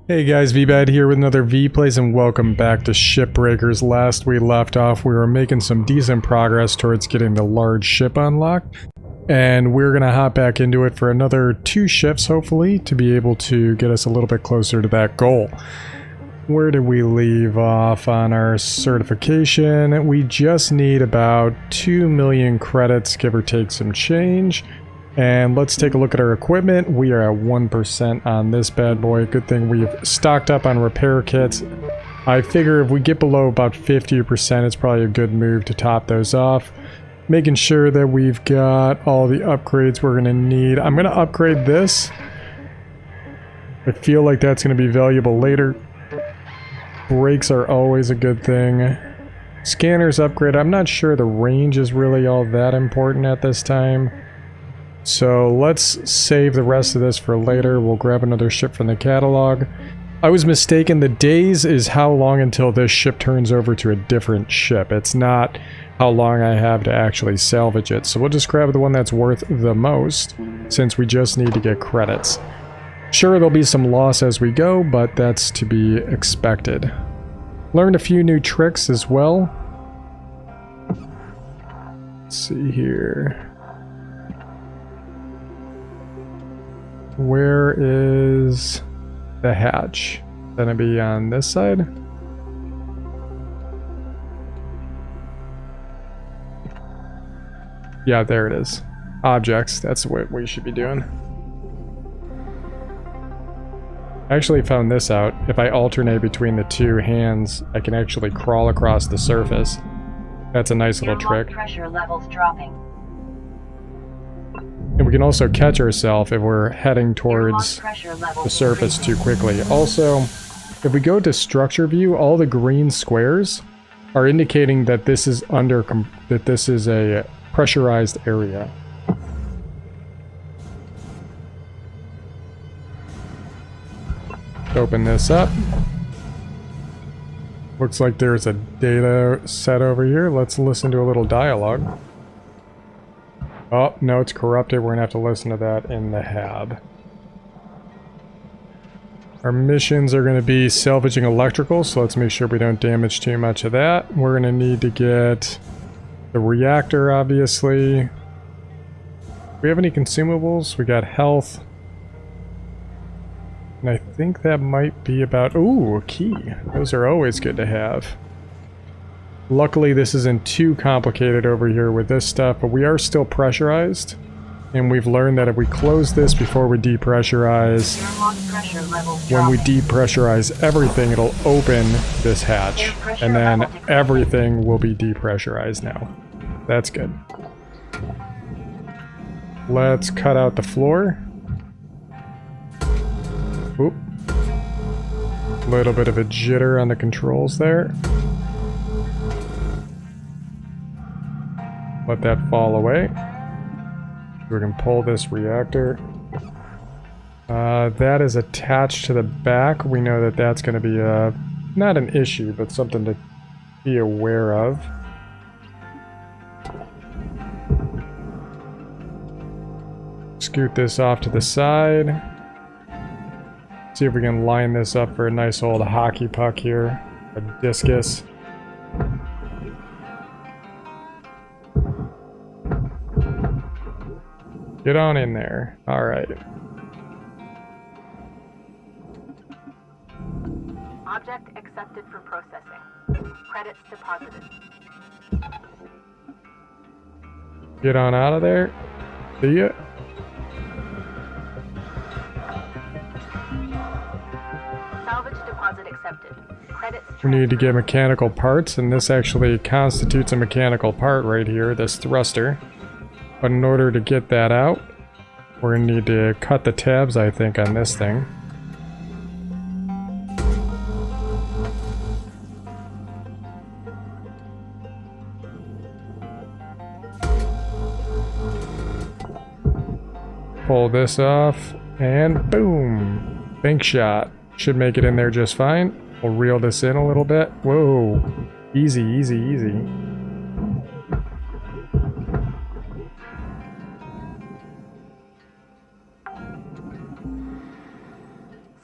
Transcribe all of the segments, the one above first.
Hey guys, Veebat here with another V-Plays and welcome back to Shipbreakers. Last we left off, we were making some decent progress towards getting the large ship unlocked. And we're going to hop back into it for another 2 shifts, hopefully, to be able to get us a little bit closer to that goal. Where did we leave off on our certification? We just need about 2 million credits, give or take some change. And let's take a look at our equipment. We are at 1% on this bad boy. Good thing we've stocked up on repair kits. I figure if we get below about 50%, it's probably a good move to top those off. Making sure that we've got all the upgrades we're going to need. I'm going to upgrade this. I feel like that's going to be valuable later. Brakes are always a good thing. Scanners upgrade. I'm not sure the range is really all that important at this time. So let's save the rest of this for later. We'll grab another ship from the catalog. I was mistaken. The days is how long until this ship turns over to a different ship. It's not how long I have to actually salvage it. So we'll just grab the one that's worth the most, since we just need to get credits. Sure, there'll be some loss as we go, but that's to be expected. Learned a few new tricks as well. Let's see here. Where is the hatch? Gonna be on this side? Yeah, there it is. Objects, that's what we should be doing. I actually found this out. If I alternate between the 2 hands, I can actually crawl across the surface. That's a nice little trick. Pressure levels dropping. And we can also catch ourselves if we're heading towards the surface too quickly. Also, if we go to structure view, all the green squares are indicating that this is a pressurized area. Open this up. Looks like there's a data set over here. Let's listen to a little dialogue. Oh, no, it's corrupted. We're going to have to listen to that in the hab. Our missions are going to be salvaging electrical, so let's make sure we don't damage too much of that. We're going to need to get the reactor, obviously. Do we have any consumables? We got health. And I think that might be about... Ooh, a key. Those are always good to have. Luckily, this isn't too complicated over here with this stuff, but we are still pressurized. And we've learned that if we close this before we depressurize, when we depressurize everything, it'll open this hatch. And then everything will be depressurized now. That's good. Let's cut out the floor. Oop. Little bit of a jitter on the controls there. Let that fall away. We can pull this reactor. That is attached to the back. We know that that's going to be not an issue, but something to be aware of. Scoot this off to the side. See if we can line this up for a nice old hockey puck here. A discus. Get on in there. Alright. Object accepted for processing. Credits deposited. Get on out of there. See ya. Salvage deposit accepted. Credits We need to get mechanical parts, and this actually constitutes a mechanical part right here, this thruster. But in order to get that out, we're going to need to cut the tabs, I think, on this thing. Pull this off, and boom! Bank shot. Should make it in there just fine. We'll reel this in a little bit. Whoa! Easy, easy, easy.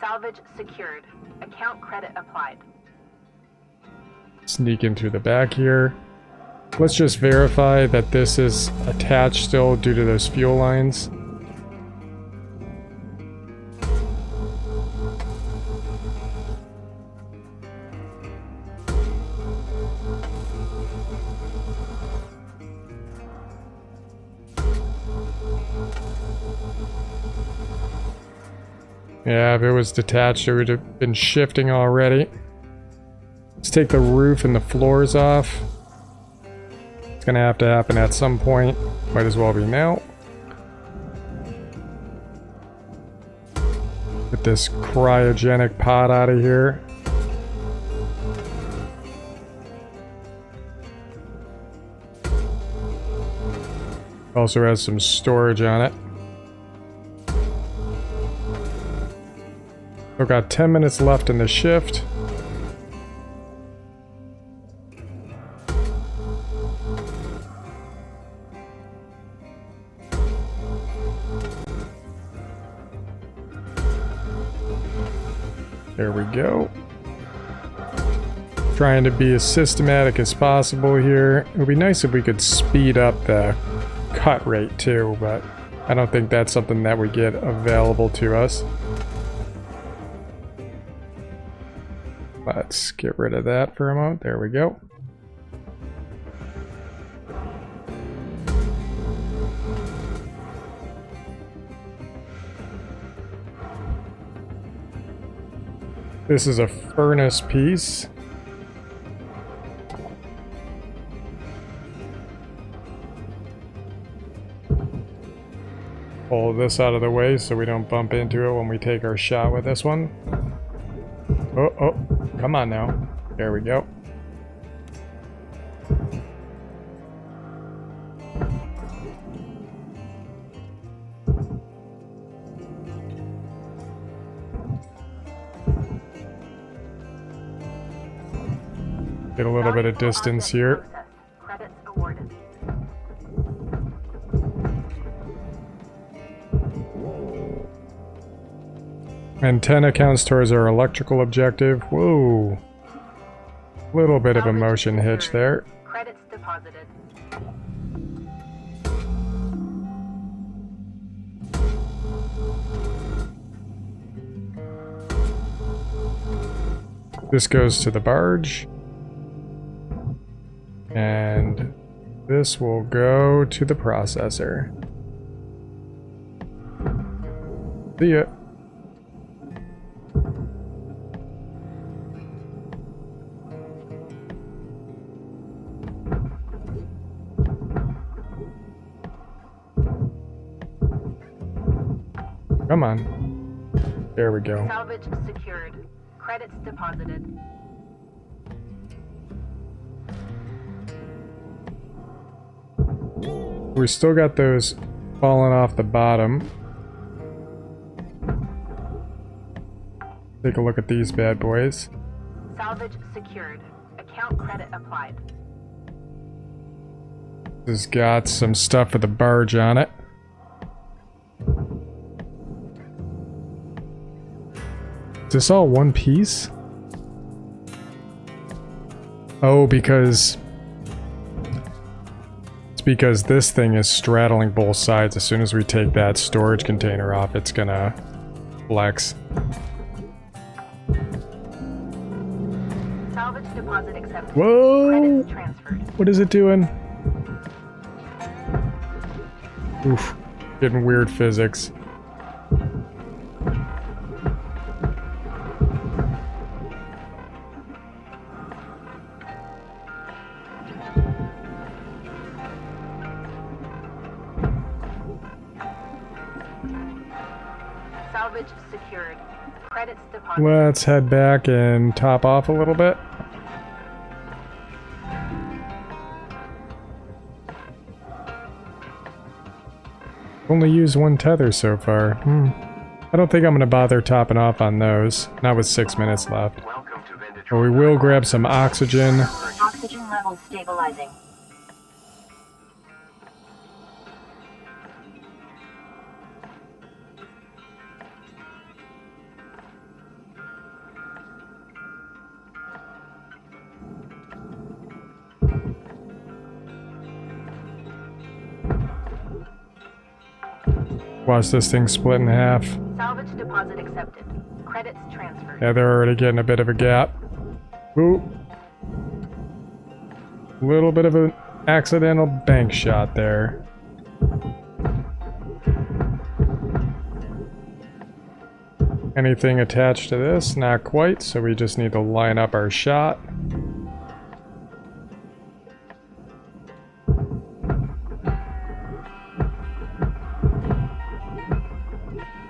Salvage secured. Account credit applied. Sneak in through the back here. Let's just verify that this is attached still due to those fuel lines. Yeah, if it was detached, it would have been shifting already. Let's take the roof and the floors off. It's gonna have to happen at some point. Might as well be now. Get this cryogenic pod out of here. Also has some storage on it. We've got 10 minutes left in the shift. There we go. Trying to be as systematic as possible here. It would be nice if we could speed up the cut rate too, but I don't think that's something that would get available to us. Let's get rid of that for a moment. There we go. This is a furnace piece. Pull this out of the way so we don't bump into it when we take our shot with this one. Oh, come on now. There we go. Get a little bit of distance here. Credits awarded. Antenna counts towards our electrical objective. Whoa. Little bit of a motion hitch there. Credits deposited. This goes to the barge. And this will go to the processor. See ya. Come on. There we go. Salvage secured. Credits deposited. We still got those falling off the bottom. Take a look at these bad boys. Salvage secured. Account credit applied. This has got some stuff for the barge on it. Is this all one piece? Oh, because... It's because this thing is straddling both sides. As soon as we take that storage container off, it's gonna flex. Salvage deposit accepted. Whoa! Credits transferred. What is it doing? Oof. Getting weird physics. Salvage secured. Credits deposited. Let's head back and top off a little bit. Only used one tether so far. I don't think I'm going to bother topping off on those. Not with 6 minutes left. But we will grab some oxygen. Oxygen levels stabilizing. Watch this thing split in half. Salvage deposit accepted. Credits transferred. Yeah, they're already getting a bit of a gap. Ooh. Little bit of an accidental bank shot there. Anything attached to this? Not quite, so we just need to line up our shot.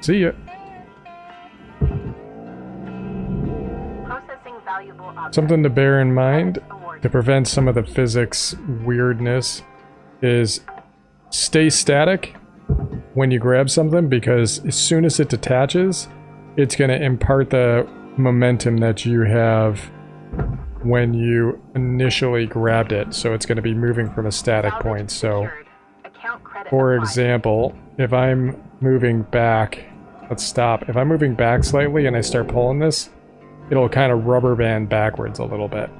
See ya. Processing valuable objects. Something to bear in mind Awarded. to prevent some of the physics weirdness is stay static when you grab something, because as soon as it detaches, it's going to impart the momentum that you have when you initially grabbed it. So it's going to be moving from a static Salvage point. So, secured. Account credit for applied. example, if I'm moving back, let's stop. If I'm moving back slightly and I start pulling this, it'll kind of rubber band backwards a little bit.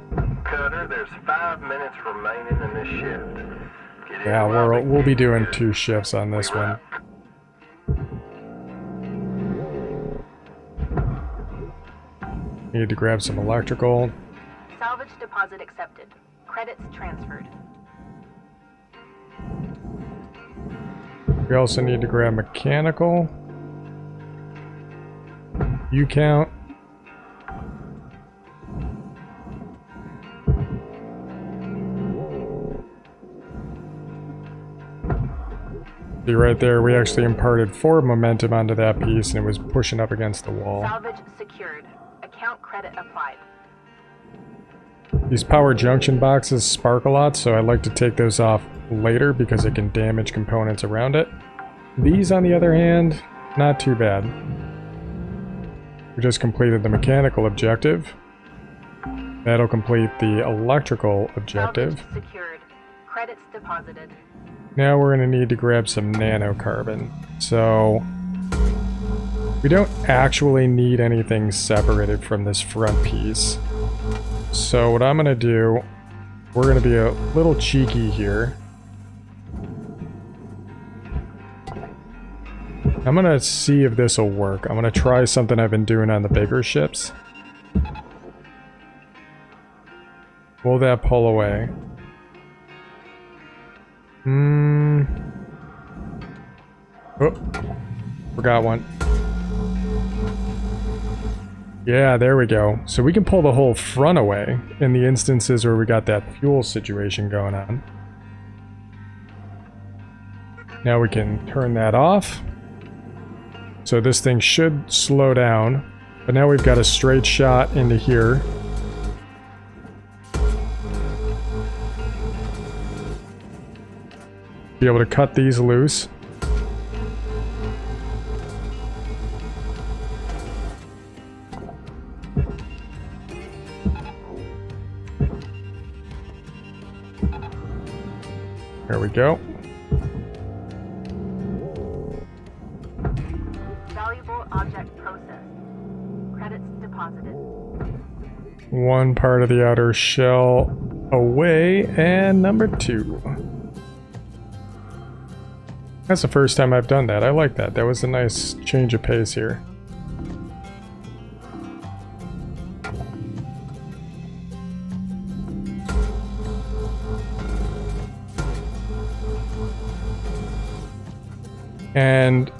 Cutter, there's 5 minutes remaining in this shift. Get in Yeah, while we'll be doing 2 shifts on this one. Need to grab some electrical. Salvage deposit accepted. Credits transferred. We also need to grab mechanical. You count. See right there, we actually imparted 4 momentum onto that piece and it was pushing up against the wall. Salvage secured. Account credit applied. These power junction boxes spark a lot, so I like to take those off later because it can damage components around it. These, on the other hand, not too bad. We just completed the mechanical objective. That'll complete the electrical objective. Salvage secured. Credits deposited. Now we're going to need to grab some nanocarbon. So we don't actually need anything separated from this front piece. So what I'm going to do, we're going to be a little cheeky here. I'm going to see if this will work. I'm going to try something I've been doing on the bigger ships. Will that pull away? Oh, forgot one. Yeah, there we go. So we can pull the whole front away in the instances where we got that fuel situation going on. Now we can turn that off. So this thing should slow down. But now we've got a straight shot into here. Be able to cut these loose. There we go. Valuable object processed. Credits deposited. One part of the outer shell away, and number 2. That's the first time I've done that. I like that. That was a nice change of pace here. And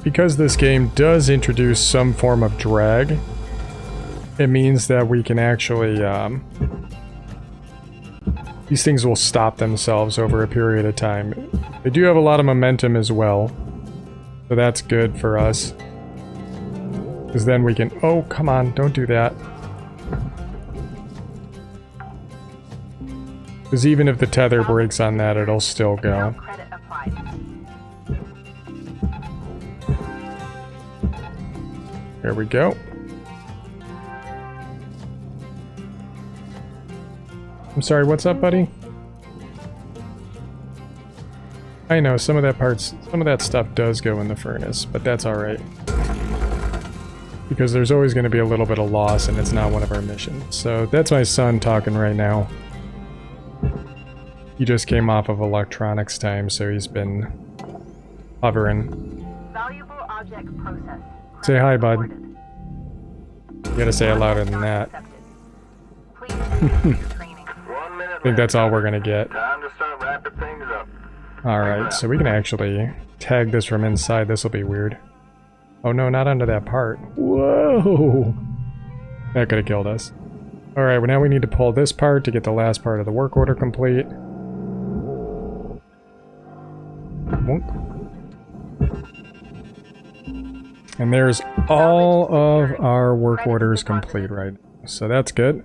because this game does introduce some form of drag, it means that we can actually, these things will stop themselves over a period of time. They do have a lot of momentum as well, so that's good for us. Because then we can, oh, come on, don't do that. Because even if the tether breaks on that, it'll still go. Account credit applied. There we go. I'm sorry, what's up, buddy? I know, some of that stuff does go in the furnace, but that's alright. Because there's always going to be a little bit of loss, and it's not one of our missions. So that's my son talking right now. He just came off of electronics time, so he's been hovering. Valuable Successful object process. Say hi, bud. Recorded. You gotta say it louder than that. Please continue your training. 1 minute. I think that's all we're gonna get. Time to start wrapping things up. Alright, so we can actually tag this from inside. This will be weird. Oh no, not under that part. Whoa! That could have killed us. Alright, well now we need to pull this part to get the last part of the work order complete. Wonk. And there's all of our work orders complete right now. So that's good.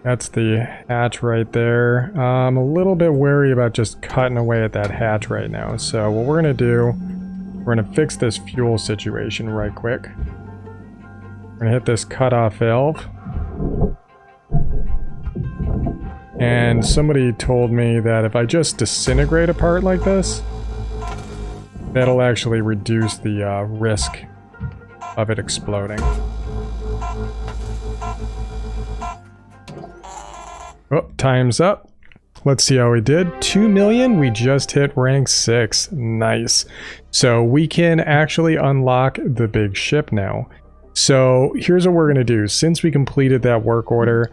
That's the hatch right there. I'm a little bit wary about just cutting away at that hatch right now. So what we're going to do, we're going to fix this fuel situation right quick. We're going to hit this cutoff valve. And somebody told me that if I just disintegrate a part like this, that'll actually reduce the risk of it exploding. Oh, time's up. Let's see how we did. 2 million, we just hit rank 6. Nice. So we can actually unlock the big ship now. So here's what we're going to do. Since we completed that work order,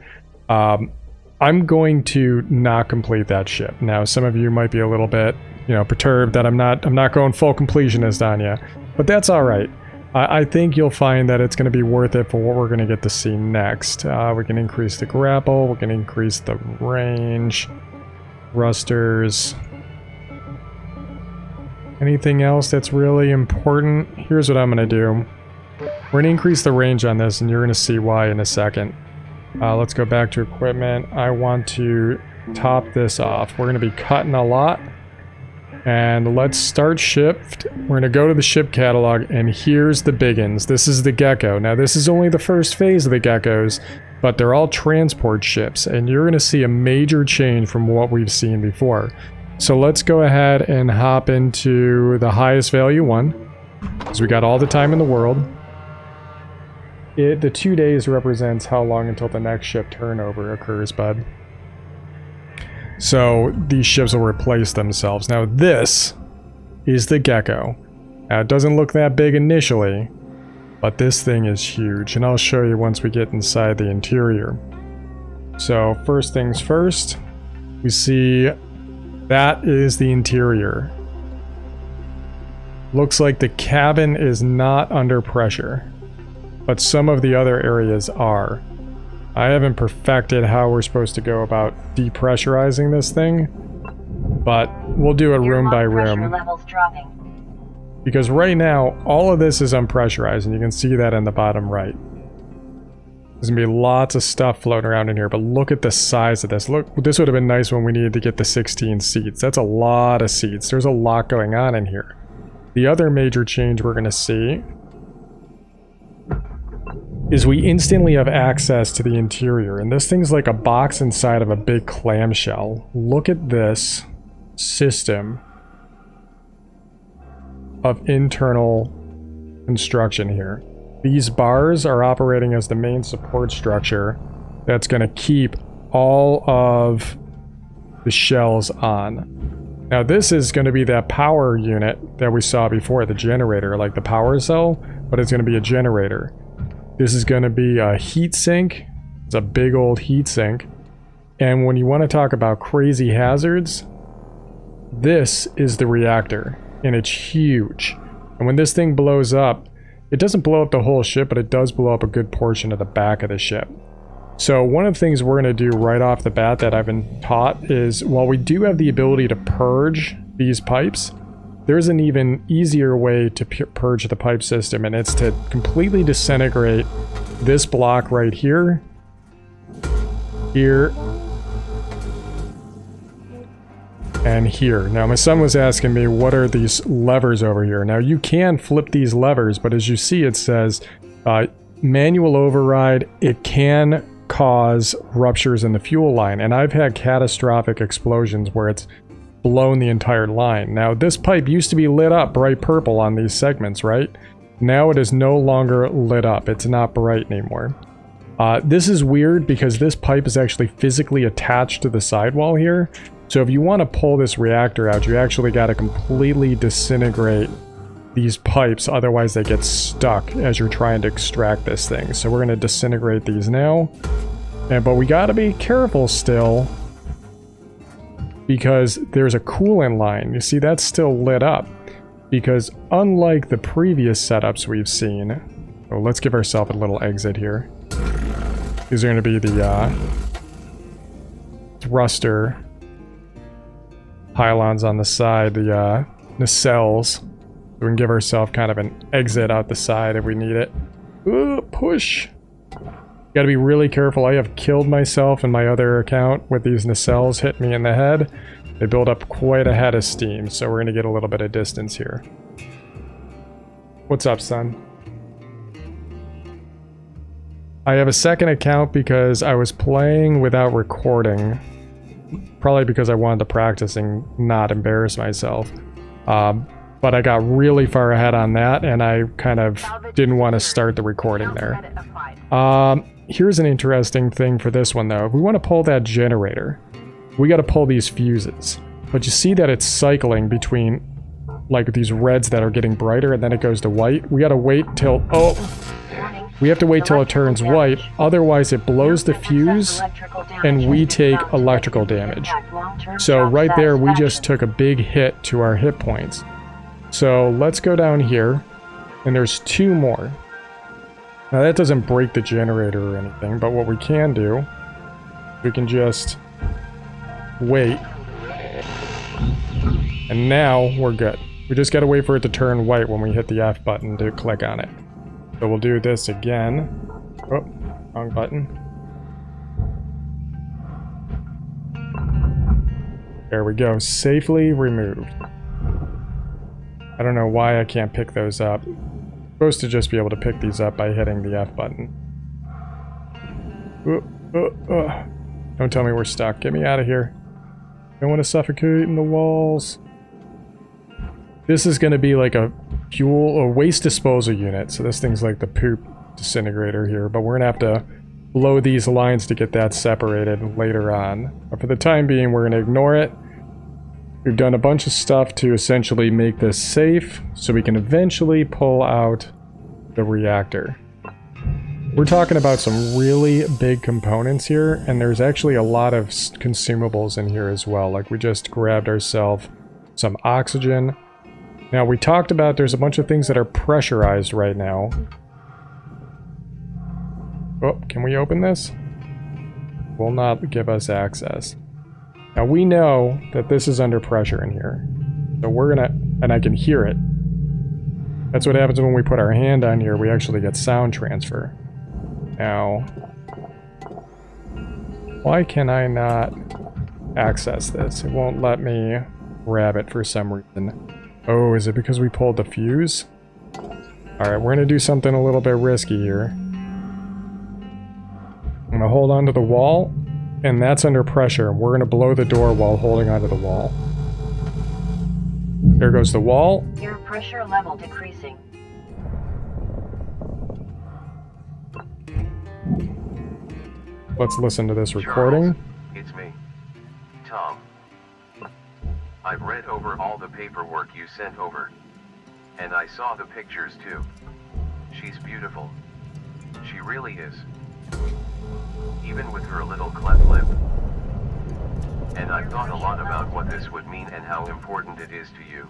I'm going to not complete that ship. Now, some of you might be a little bit, perturbed that I'm not going full completionist on you, but that's all right. I think you'll find that it's going to be worth it for what we're going to get to see next. We can increase the grapple, we can increase the range, thrusters. Anything else that's really important? Here's what I'm going to do. We're going to increase the range on this, and you're going to see why in a second. Let's go back to equipment. I want to top this off. We're going to be cutting a lot. And let's start shift. We're going to go to the ship catalog, and here's the biggins. This is the Gecko. Now, this is only the first phase of the Geckos, but they're all transport ships, and you're going to see a major change from what we've seen before. So let's go ahead and hop into the highest value one, because we got all the time in the world. The 2 days represents how long until the next ship turnover occurs, bud. So these ships will replace themselves. Now this is the Gecko. Now it doesn't look that big initially, but this thing is huge, and I'll show you once we get inside the interior. So first things first, we see that is the interior. Looks like the cabin is not under pressure, but some of the other areas are. I haven't perfected how we're supposed to go about depressurizing this thing, but we'll do it room by room. Because right now, all of this is unpressurized, and you can see that in the bottom right. There's gonna be lots of stuff floating around in here, but look at the size of this. Look, this would have been nice when we needed to get the 16 seats. That's a lot of seats. There's a lot going on in here. The other major change we're gonna see is we instantly have access to the interior, and this thing's like a box inside of a big clamshell. Look at this system of internal construction here. These bars are operating as the main support structure that's going to keep all of the shells on. Now this is going to be that power unit that we saw before, the generator, like the power cell, but it's going to be a generator. This is going to be a heat sink. It's a big old heat sink. And when you want to talk about crazy hazards, this is the reactor, and it's huge. And when this thing blows up, it doesn't blow up the whole ship, but it does blow up a good portion of the back of the ship. So one of the things we're going to do right off the bat that I've been taught is, while we do have the ability to purge these pipes, there's an even easier way to purge the pipe system, and it's to completely disintegrate this block right here, here, and here. Now my son was asking me, what are these levers over here? Now you can flip these levers, but as you see it says manual override. It can cause ruptures in the fuel line, and I've had catastrophic explosions where it's blown the entire line. Now this pipe used to be lit up bright purple on these segments, right? Now it is no longer lit up. It's not bright anymore. This is weird because this pipe is actually physically attached to the sidewall here. So if you want to pull this reactor out, you actually got to completely disintegrate these pipes, otherwise they get stuck as you're trying to extract this thing. So we're going to disintegrate these now. But we got to be careful still, because there's a coolant line. You see, that's still lit up. Because unlike the previous setups we've seen... Oh, let's give ourselves a little exit here. These are going to be the thruster pylons on the side, the nacelles. We can give ourselves kind of an exit out the side if we need it. Ooh, push! Gotta be really careful. I have killed myself in my other account with these nacelles hit me in the head. They build up quite a head of steam, so we're gonna get a little bit of distance here. What's up, son? I have a second account because I was playing without recording. Probably because I wanted to practice and not embarrass myself. But I got really far ahead on that, and I kind of didn't want to start the recording there. Here's an interesting thing for this one, though. If we want to pull that generator, we got to pull these fuses. But you see that it's cycling between, like, these reds that are getting brighter, and then it goes to white. We got to wait till... Oh! We have to wait till it turns white, otherwise it blows the fuse, and we take electrical damage. So right there, we just took a big hit to our hit points. So let's go down here, and there's 2 more. Now that doesn't break the generator or anything, but what we can do, we can just wait. And now we're good. We just gotta wait for it to turn white when we hit the F button to click on it. So we'll do this again. Oh, wrong button. There we go, safely removed. I don't know why I can't pick those up. I'm supposed to just be able to pick these up by hitting the F button. Don't tell me we're stuck. Get me out of here. Don't want to suffocate in the walls. This is going to be like a fuel or waste disposal unit. So this thing's like the poop disintegrator here. But we're going to have to blow these lines to get that separated later on. But for the time being, we're going to ignore it. We've done a bunch of stuff to essentially make this safe, so we can eventually pull out the reactor. We're talking about some really big components here, and there's actually a lot of consumables in here as well. Like we just grabbed ourselves some oxygen. Now we talked about there's a bunch of things that are pressurized right now. Oh, can we open this? Will not give us access. Now we know that this is under pressure in here. So we're gonna, and I can hear it. That's what happens when we put our hand on here, we actually get sound transfer. Now, why can I not access this? It won't let me grab it for some reason. Oh, is it because we pulled the fuse? Alright, we're gonna do something a little bit risky here. I'm gonna hold onto the wall. And that's under pressure. We're going to blow the door while holding onto the wall. There goes the wall. Your pressure level decreasing. Let's listen to this recording. Charles, it's me, Tom. I've read over all the paperwork you sent over. And I saw the pictures too. She's beautiful. She really is. Even with her little cleft lip. And I've thought a lot about what this would mean and how important it is to you.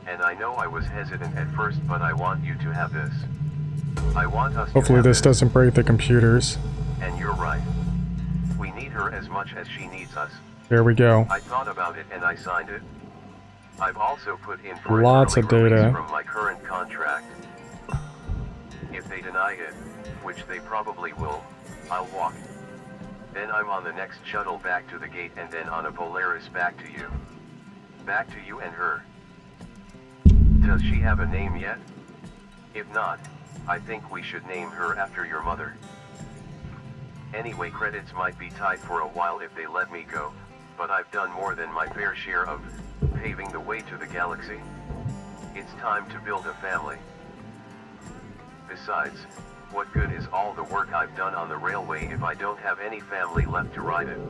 And I know I was hesitant at first, but I want you to have this. I want us Hopefully to have this doesn't break the computers. And you're right. We need her as much as she needs us. There we go. I thought about it and I signed it. I've also put in for Lots an of early data. release from my current contract. If they deny it, which they probably will, I'll walk. Then I'm on the next shuttle back to the gate and then on a Polaris back to you. Back to you and her. Does she have a name yet? If not, I think we should name her after your mother. Anyway, credits might be tight for a while if they let me go, but I've done more than my fair share of paving the way to the galaxy. It's time to build a family. Besides, what good is all the work I've done on the railway if I don't have any family left to ride it?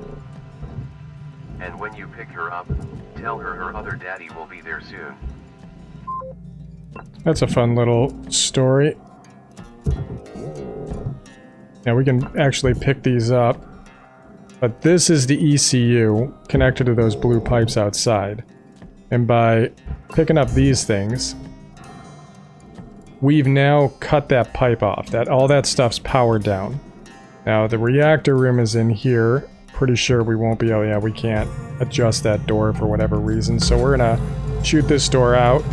And when you pick her up, tell her her other daddy will be there soon. That's a fun little story. Now we can actually pick these up. But this is the ECU connected to those blue pipes outside. And by picking up these things, we've now cut that pipe off. All that stuff's powered down. Now the reactor room is in here. Pretty sure we won't be able, yeah, we can't adjust that door for whatever reason. So we're gonna shoot this door out.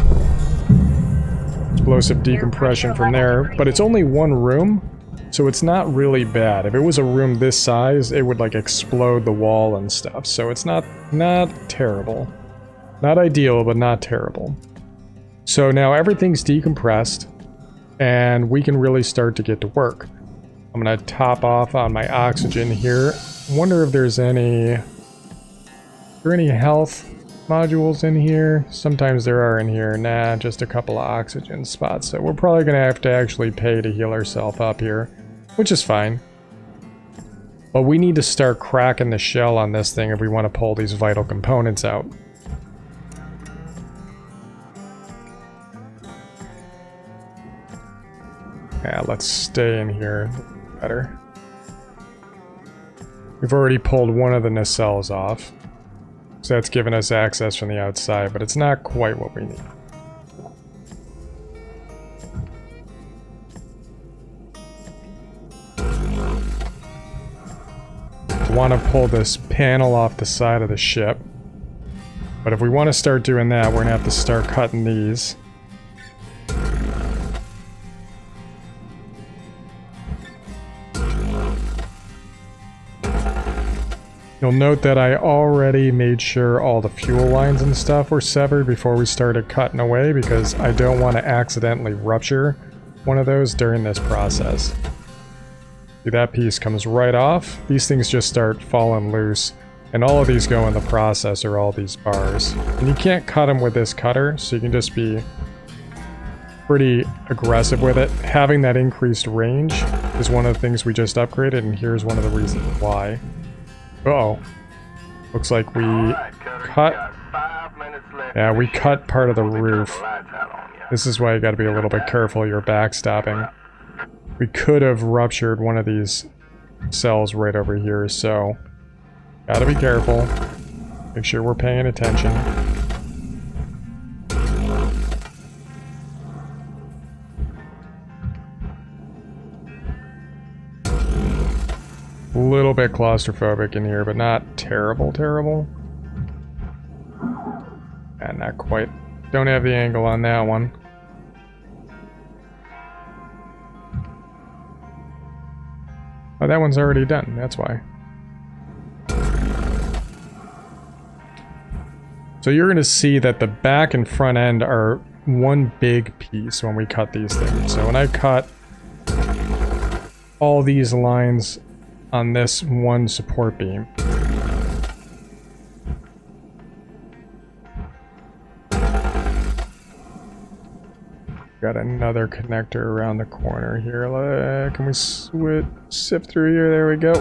Explosive decompression from there. But it's only one room, so it's not really bad. If it was a room this size, it would like explode the wall and stuff. So it's not terrible. Not ideal, but not terrible. So now everything's decompressed, and we can really start to get to work. I'm gonna top off on my oxygen here. Wonder if there's any... Are there any health modules in here? Sometimes there are in here. Nah, just a couple of oxygen spots. So we're probably gonna have to actually pay to heal ourselves up here, which is fine. But we need to start cracking the shell on this thing if we want to pull these vital components out. Yeah, let's stay in here. Better. We've already pulled one of the nacelles off. So that's given us access from the outside, but it's not quite what we need. We want to pull this panel off the side of the ship. But if we want to start doing that, we're going to have to start cutting these. You'll note that I already made sure all the fuel lines and stuff were severed before we started cutting away, because I don't want to accidentally rupture one of those during this process. See, that piece comes right off. These things just start falling loose, and all of these go in the processor, all these bars. And you can't cut them with this cutter, so you can just be pretty aggressive with it. Having that increased range is one of the things we just upgraded, and here's one of the reasons why. Uh-oh. Looks like we cut... Yeah, we cut part of the roof. This is why you gotta be a little bit careful you're backstopping. We could have ruptured one of these cells right over here, so... Gotta be careful. Make sure we're paying attention. A little bit claustrophobic in here, but not terrible. And not quite. Don't have the angle on that one. Oh, that one's already done. That's why. So you're going to see that the back and front end are one big piece when we cut these things. So when I cut all these lines on this one support beam, got another connector around the corner here. Can we sift through here? There we go.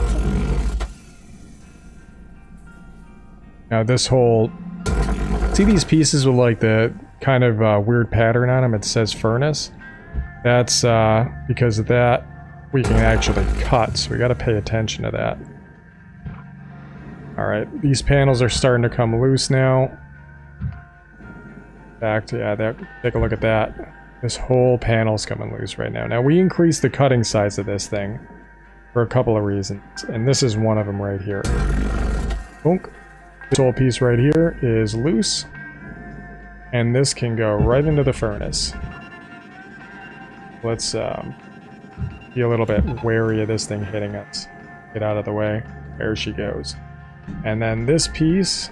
Now this whole... See these pieces with like the kind of weird pattern on them? It says furnace. That's because of that we can actually cut, so we got to pay attention to that. Alright, these panels are starting to come loose now. Back to, yeah, take a look at that. This whole panel's coming loose right now. Now, we increased the cutting size of this thing for a couple of reasons, and this is one of them right here. Boink. This whole piece right here is loose, and this can go right into the furnace. Let's be a little bit wary of this thing hitting us. Get out of the way. There she goes. And then this piece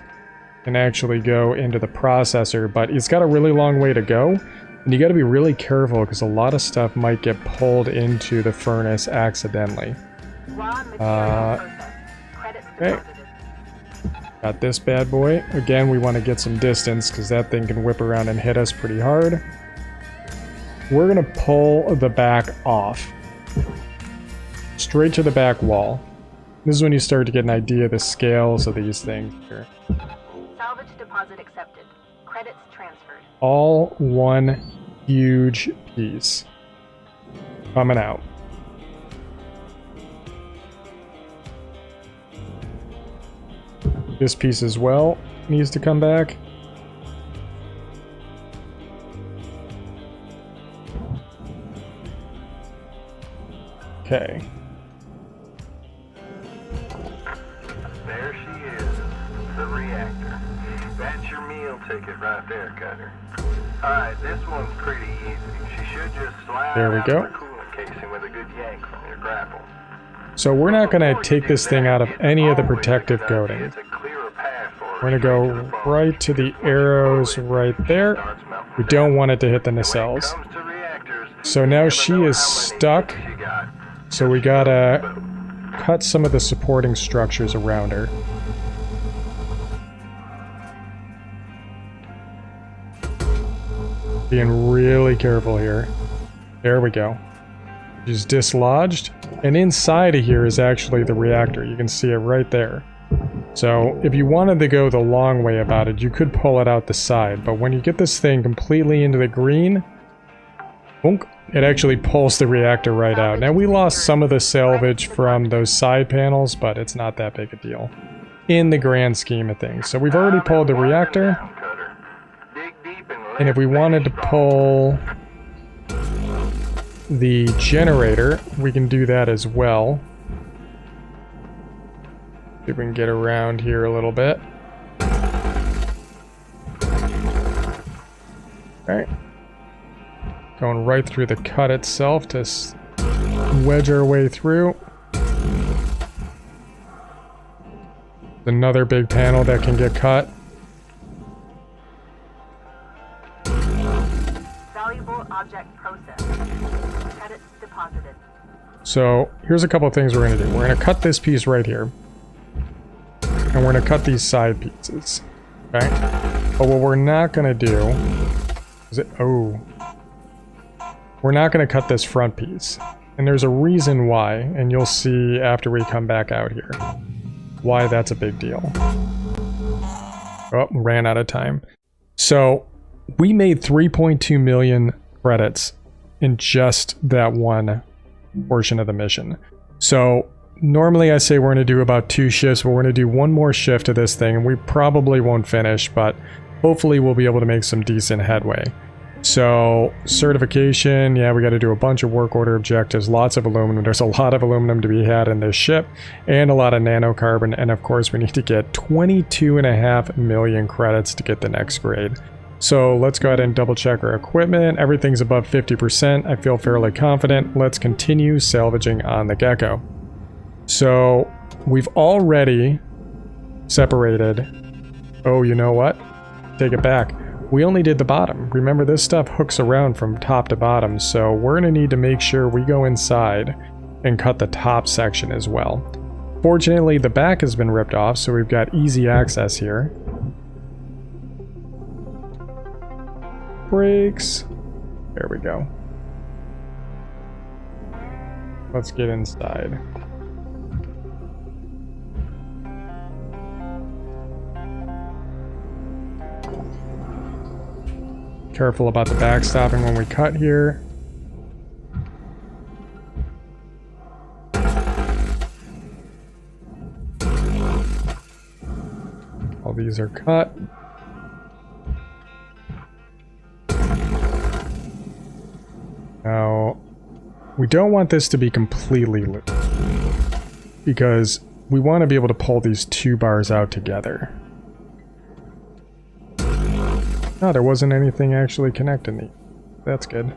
can actually go into the processor, but it's got a really long way to go. And you got to be really careful because a lot of stuff might get pulled into the furnace accidentally. Okay. Got this bad boy. Again, we want to get some distance because that thing can whip around and hit us pretty hard. We're going to pull the back off. Straight to the back wall. This is when you start to get an idea of the scales of these things here. Salvage deposit accepted. Credits transferred. All one huge piece coming out. This piece as well needs to come back. Okay. There she is, the reactor. That's your meal ticket right there, Cutter. Alright, this one's pretty easy. She should just slide There we out go. of the coolant casing with a good yank from your grapple. So we're not going to take this thing out of any of the protective coating. It's a clearer path for her We're going to go straight to the right to the arrows right there. starts melting We down. don't want it to hit the When it nacelles. comes to reactors, So you now never she know is how many stuck. hits you got. So we gotta cut some of the supporting structures around her. Being really careful here. There we go. She's dislodged. And inside of here is actually the reactor. You can see it right there. So if you wanted to go the long way about it, you could pull it out the side. But when you get this thing completely into the green, boonk, it actually pulls the reactor right out. Now we lost some of the salvage from those side panels, but it's not that big a deal in the grand scheme of things. So we've already pulled the reactor. And if we wanted to pull the generator, we can do that as well. See if we can get around here a little bit. Alright. Going right through the cut itself to wedge our way through. Another big panel that can get cut. Valuable object processed. Credits deposited. So here's a couple of things we're going to do. We're going to cut this piece right here. And we're going to cut these side pieces. Okay? But what we're not going to do is we're not going to cut this front piece. And there's a reason why, and you'll see after we come back out here why that's a big deal. Oh, ran out of time. So we made 3.2 million credits in just that one portion of the mission. So normally I say we're going to do about 2 shifts, but we're going to do 1 more shift of this thing, and we probably won't finish, but hopefully we'll be able to make some decent headway. So certification, yeah, we got to do a bunch of work order objectives, lots of aluminum. There's a lot of aluminum to be had in this ship, and a lot of nanocarbon, and of course we need to get 22.5 million credits to get the next grade. So let's go ahead and double check our equipment. Everything's above 50%. I feel fairly confident. Let's continue salvaging on the Gecko. So we've already separated. Oh, you know what? Take it back. We only did the bottom. Remember, this stuff hooks around from top to bottom, so we're going to need to make sure we go inside and cut the top section as well. Fortunately, the back has been ripped off, so we've got easy access here. Brakes. There we go. Let's get inside. Careful about the backstopping when we cut here. All these are cut. Now, we don't want this to be completely loose, because we want to be able to pull these 2 bars out together. Oh, there wasn't anything actually connecting these. That's good.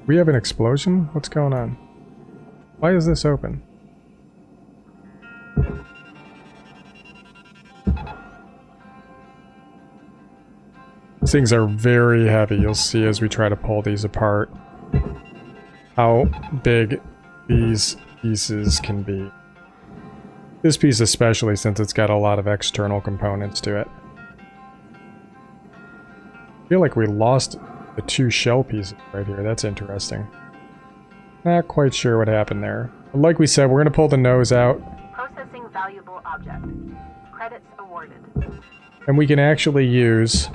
We have an explosion? What's going on? Why is this open? These things are very heavy. You'll see as we try to pull these apart how big these pieces can be. This piece especially, since it's got a lot of external components to it. I feel like we lost the 2 shell pieces right here. That's interesting. Not quite sure what happened there. But like we said, we're going to pull the nose out. Processing valuable object. Credits awarded. And we can actually use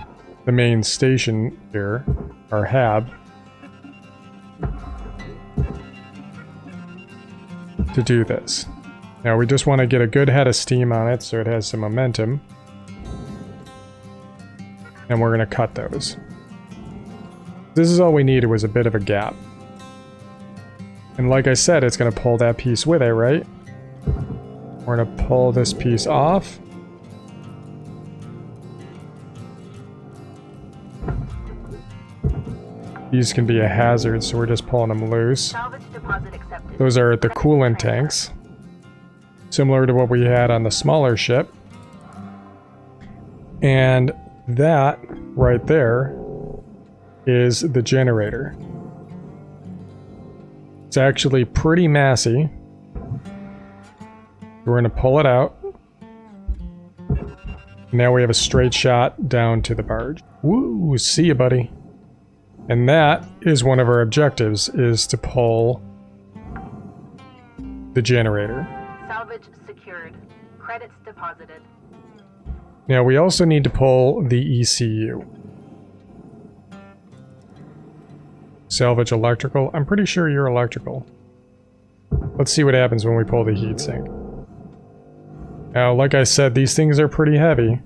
the main station here, our hab, to do this. Now we just want to get a good head of steam on it so it has some momentum. And we're going to cut those. This is all we needed, was a bit of a gap. And like I said, it's going to pull that piece with it, right? We're going to pull this piece off. These can be a hazard, so we're just pulling them loose. Salvage deposit accepted. Those are the coolant tanks. Similar to what we had on the smaller ship. And that right there is the generator. It's actually pretty massy. We're going to pull it out. Now we have a straight shot down to the barge. Woo, see ya, buddy. And that is one of our objectives, is to pull the generator. Salvage secured. Credits deposited. Now we also need to pull the ECU. Salvage electrical. I'm pretty sure you're electrical. Let's see what happens when we pull the heatsink. Now, like I said, these things are pretty heavy.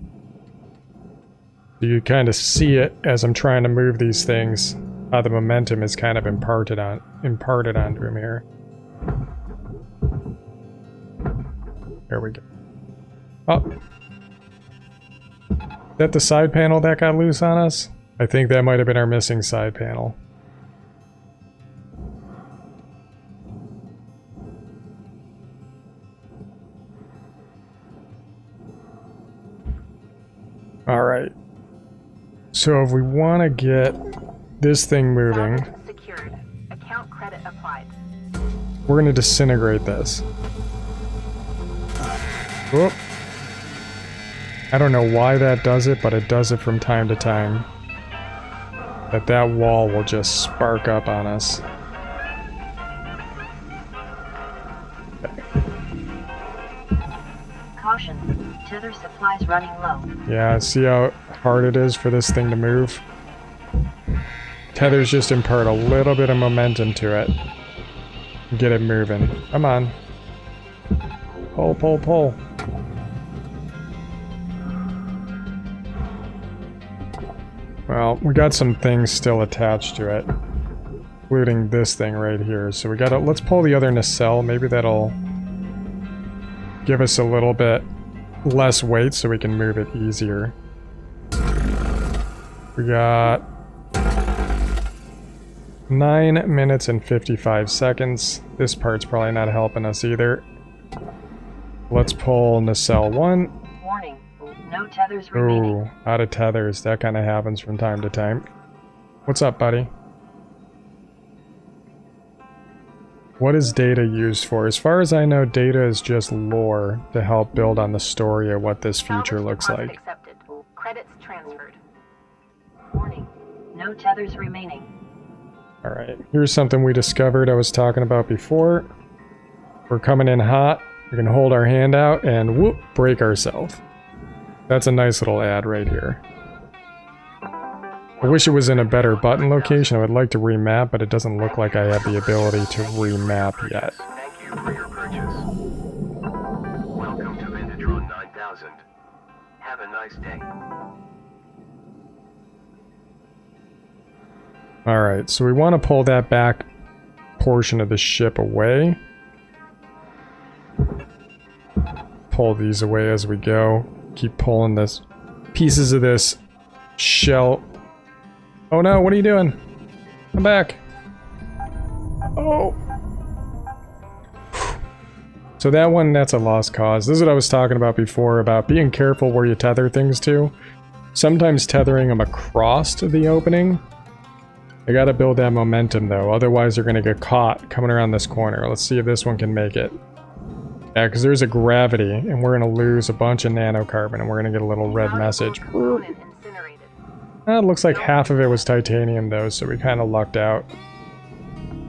You kind of see it as I'm trying to move these things. How the momentum is kind of imparted onto him here. There we go. Oh. Is that the side panel that got loose on us? I think that might have been our missing side panel. Alright. So if we want to get this thing moving, Salvage secured. Account credit applied. we're going to disintegrate this. Whoop. I don't know why that does it, but it does it from time to time. That wall will just spark up on us. Caution, tether supplies running low. Yeah, see how hard it is for this thing to move? Tethers just impart a little bit of momentum to it. Get it moving. Come on. Pull, pull, pull. Well, we got some things still attached to it, including this thing right here. So we gotta, let's pull the other nacelle. Maybe that'll give us a little bit less weight so we can move it easier. We got 9 minutes and 55 seconds. This part's probably not helping us either. Let's pull nacelle 1. Warning, no tethers remaining. Ooh, out of tethers. That kind of happens from time to time. What's up, buddy? What is data used for? As far as I know, data is just lore to help build on the story of what this future Salvage looks deposit like. accepted. Credits transferred. Warning, no tethers remaining. Alright, here's something we discovered I was talking about before. We're coming in hot. We can hold our hand out and whoop, break ourselves. That's a nice little ad right here. I wish it was in a better button location. I would like to remap, but it doesn't look like I have the ability to remap yet. Thank you for your purchase. Welcome to Venditron 9000. Have a nice day. Alright, so we want to pull that back portion of the ship away. Pull these away as we go. Keep pulling this pieces of this shell. Oh no, what are you doing? Come back. Oh. So that one, that's a lost cause. This is what I was talking about before, about being careful where you tether things to. Sometimes tethering them across to the opening. I gotta build that momentum though, otherwise they're gonna get caught coming around this corner. Let's see if this one can make it. Yeah, because there's a gravity, and we're gonna lose a bunch of nanocarbon, and we're gonna get a little red message. Component incinerated. It looks like half of it was titanium though, so we kind of lucked out.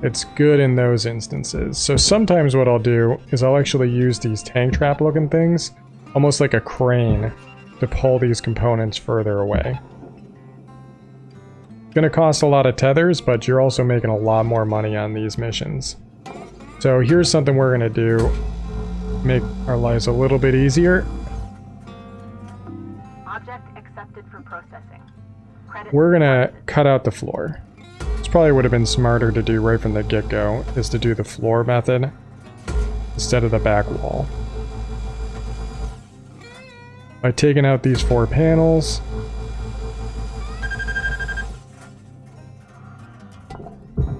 It's good in those instances. So sometimes what I'll do is I'll actually use these tank trap looking things, almost like a crane, to pull these components further away. It's gonna cost a lot of tethers, but you're also making a lot more money on these missions. So here's something we're gonna do, make our lives a little bit easier. Object accepted for processing. Credit We're gonna deposited. cut out the floor. This probably would have been smarter to do right from the get-go, is to do the floor method instead of the back wall. By taking out these 4 panels,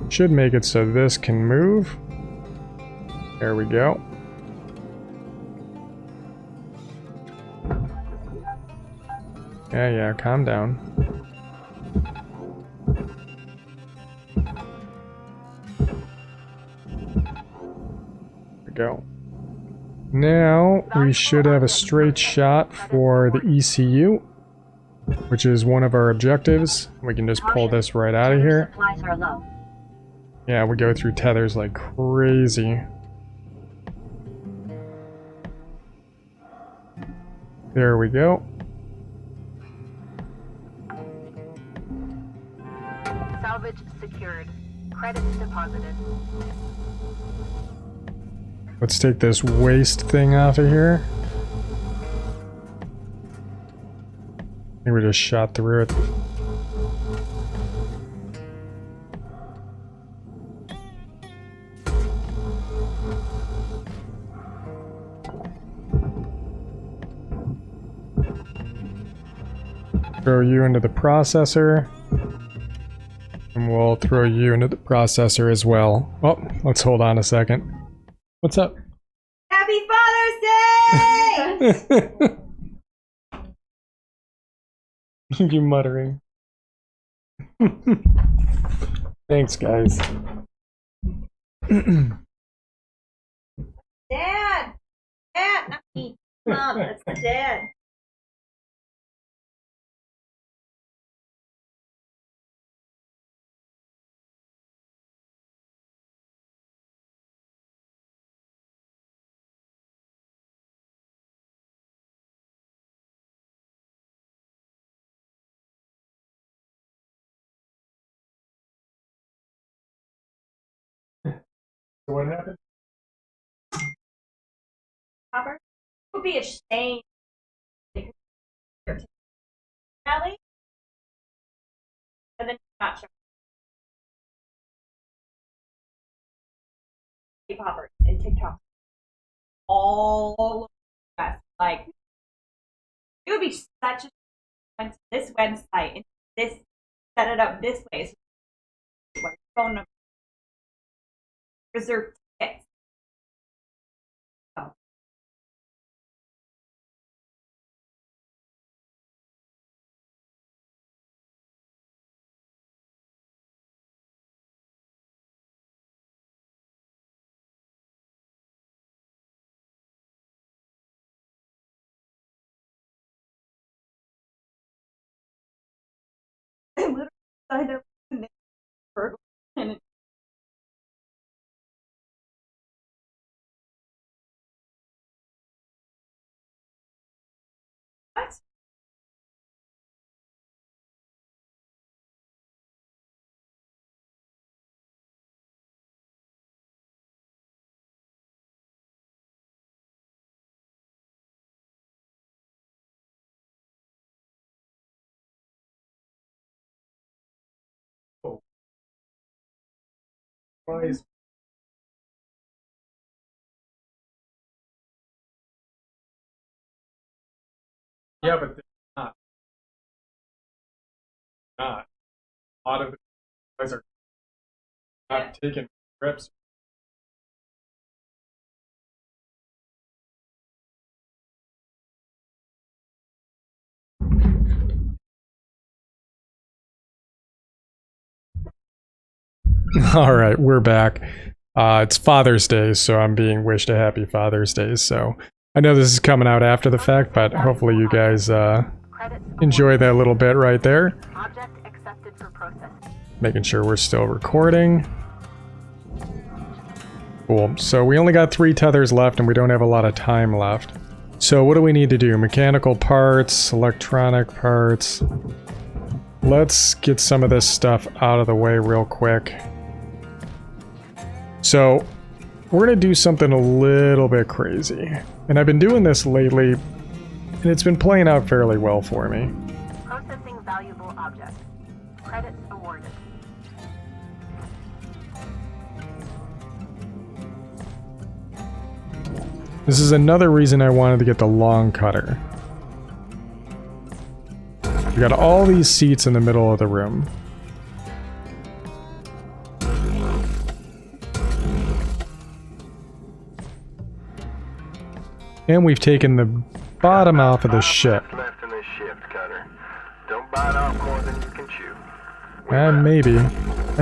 should make it so this can move. There we go. Yeah, calm down. There we go. Now we should have a straight shot for the ECU, which is one of our objectives. We can just pull this right out of here. Supplies are low. Yeah, we go through tethers like crazy. There we go. Salvage secured. Credits deposited. Let's take this waste thing off of here. I think we just shot through it. Throw you into the processor. And we'll throw you into the processor as well. Oh, let's hold on a second. What's up? Happy Father's Day! You muttering. Thanks, guys. Dad! Dad, not me. Mom, that's Dad. What happened? Robert, it would be a shame. Ellie? And then not sure. Poppers and TikTok all over the US. Like, it would be such a went to this website and this set it up this way. So, like, phone number, reserve tickets. Oh. I literally signed up for and what? Why is yeah, but they're not. Not. A lot of the guys are not taking trips. All right, we're back. It's Father's Day, so I'm being wished a happy Father's Day. So I know this is coming out after the fact, but hopefully you guys Credits enjoy that little bit right there. Object accepted for processing. Making sure we're still recording. Cool. So we only got 3 tethers left and we don't have a lot of time left. So what do we need to do? Mechanical parts, electronic parts. Let's get some of this stuff out of the way real quick. So we're going to do something a little bit crazy. And I've been doing this lately, and it's been playing out fairly well for me. Processing valuable object. Credits awarded. This is another reason I wanted to get the long cutter. We got all these seats in the middle of the room. And we've taken the bottom off of the ship. Left in this shift, Cutter. Don't bite off more than you can chew. Maybe.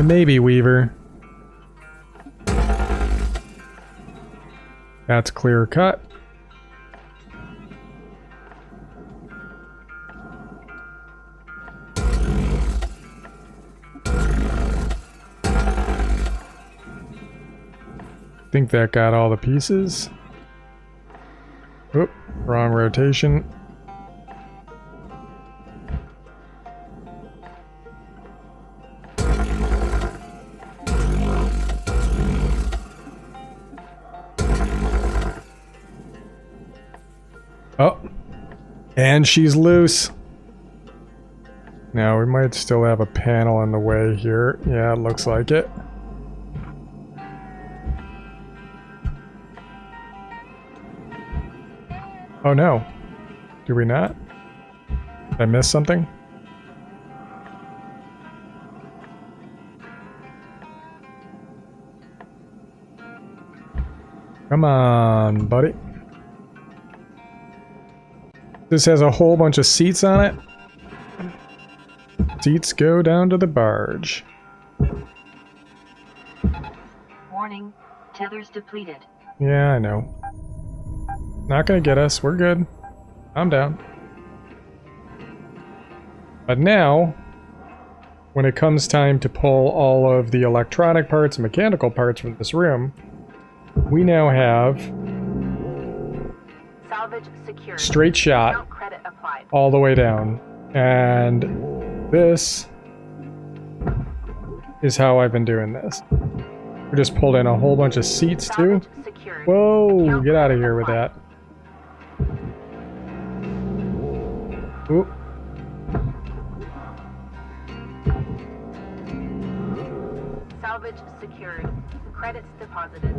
Maybe, Weaver. That's clear cut. Think that got all the pieces. Oop, wrong rotation. Oh, and she's loose. Now we might still have a panel in the way here. Yeah, it looks like it. Oh no. Do we not? Did I miss something? Come on, buddy. This has a whole bunch of seats on it. Seats go down to the barge. Warning, tethers depleted. Yeah, I know. Not gonna get us. We're good. I'm down. But now, when it comes time to pull all of the electronic parts and mechanical parts from this room, we now have Salvage secured. straight shot Account credit applied. all the way down. And this is how I've been doing this. We just pulled in a whole bunch of seats too. Salvage secured. Whoa, Account get out of credit here with applied. that. Oop. Salvage secured. Credits deposited.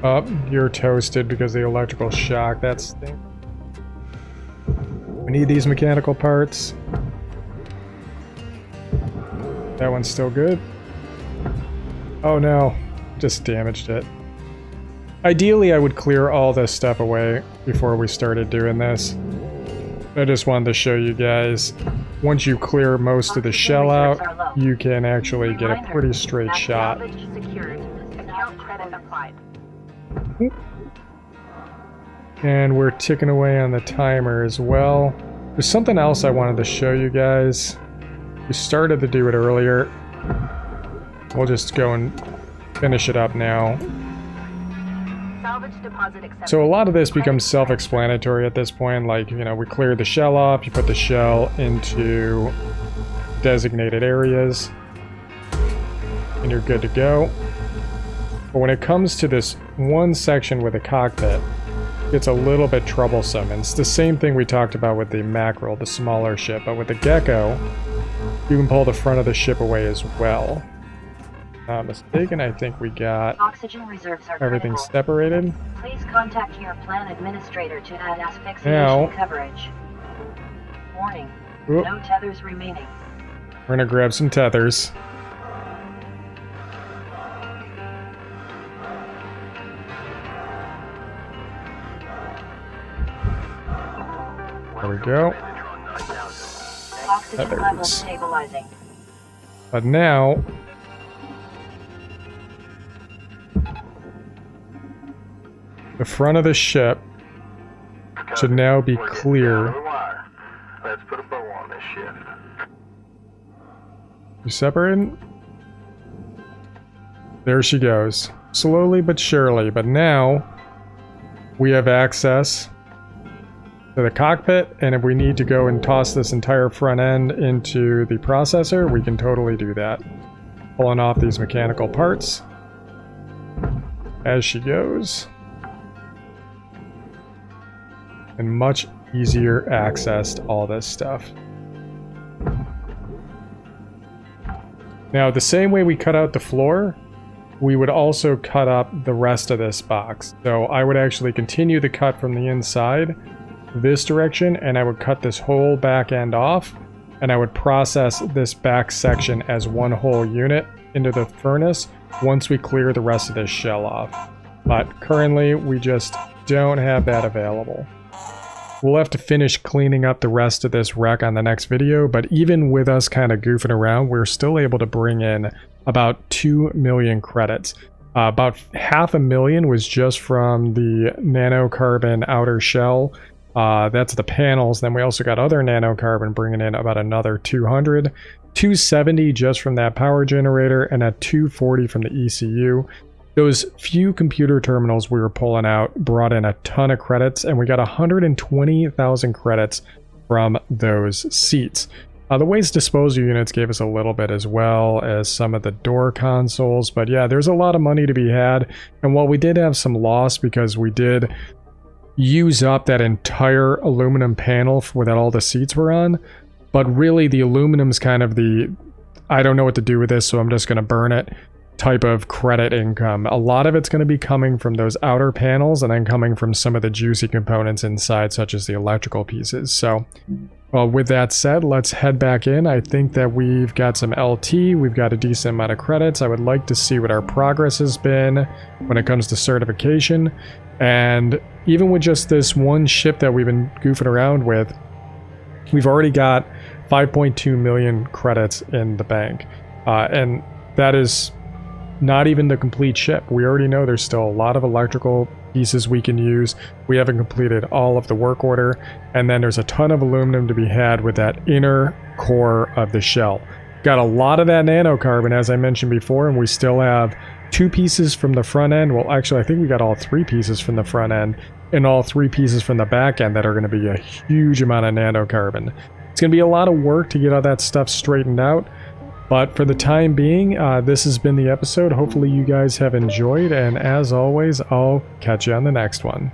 Oh, you're toasted because of the electrical shock. That stinks. We need these mechanical parts. That one's still good. Oh no, just damaged it. Ideally, I would clear all this stuff away before we started doing this. I just wanted to show you guys, once you clear most of the shell out, you can actually get a pretty straight shot. Salvage secured. Account credit applied. And we're ticking away on the timer as well. There's something else I wanted to show you guys. We started to do it earlier. We'll just go and finish it up now. Salvage deposit accepted. So a lot of this becomes self-explanatory at this point. Like, you know, we clear the shell off, you put the shell into designated areas, and you're good to go. But when it comes to this one section with the cockpit, it's a little bit troublesome. And it's the same thing we talked about with the Mackerel, the smaller ship. But with the Gecko, you can pull the front of the ship away as well. Not mistaken, I think we got Oxygen reserves are everything critical. separated. Please contact your plan administrator to add asphyxiation Now- coverage. Warning, Oop. no tethers remaining. We're gonna grab some tethers. There we go. Oxygen Tethers. levels stabilizing. But now, the front of the ship should now be We're getting clear. down to the wire. Let's put a bow on this shift. You separated? There she goes. slowly but surely. But now we have access to the cockpit, and if we need to go and toss this entire front end into the processor, we can totally do that. Pulling off these mechanical parts as she goes. And much easier access to all this stuff. Now, the same way we cut out the floor, we would also cut up the rest of this box. So I would actually continue the cut from the inside this direction, and I would cut this whole back end off, and I would process this back section as one whole unit into the furnace once we clear the rest of this shell off. But currently we just don't have that available. We'll have to finish cleaning up the rest of this wreck on the next video, but even with us kind of goofing around, we're still able to bring in about 2 million credits. About 500,000 was just from the nanocarbon outer shell. That's the panels. Then we also got other nanocarbon bringing in about another 200. 270 just from that power generator, and a 240 from the ECU. Those few computer terminals we were pulling out brought in a ton of credits, and we got 120,000 credits from those seats. The waste disposal units gave us a little bit, as well as some of the door consoles, but yeah, there's a lot of money to be had. And while we did have some loss because we did use up that entire aluminum panel that all the seats were on, but really the aluminum's kind of the, I don't know what to do with this, so I'm just going to burn it type of credit income. A lot of it's going to be coming from those outer panels, and then coming from some of the juicy components inside, such as the electrical pieces. So, well, with that said, let's head back in. I think that we've got some LT, we've got a decent amount of credits. I would like to see what our progress has been when it comes to certification. And even with just this one ship that we've been goofing around with, we've already got 5.2 million credits in the bank. And that is not even the complete ship. We already know there's still a lot of electrical pieces we can use. We haven't completed all of the work order, and then there's a ton of aluminum to be had with that inner core of the shell. Got a lot of that nanocarbon, as I mentioned before, and we still have 2 pieces from the front end. Well, actually, I think we got all 3 pieces from the front end and all 3 pieces from the back end that are going to be a huge amount of nanocarbon. It's going to be a lot of work to get all that stuff straightened out. But for the time being, this has been the episode. Hopefully you guys have enjoyed, and as always, I'll catch you on the next one.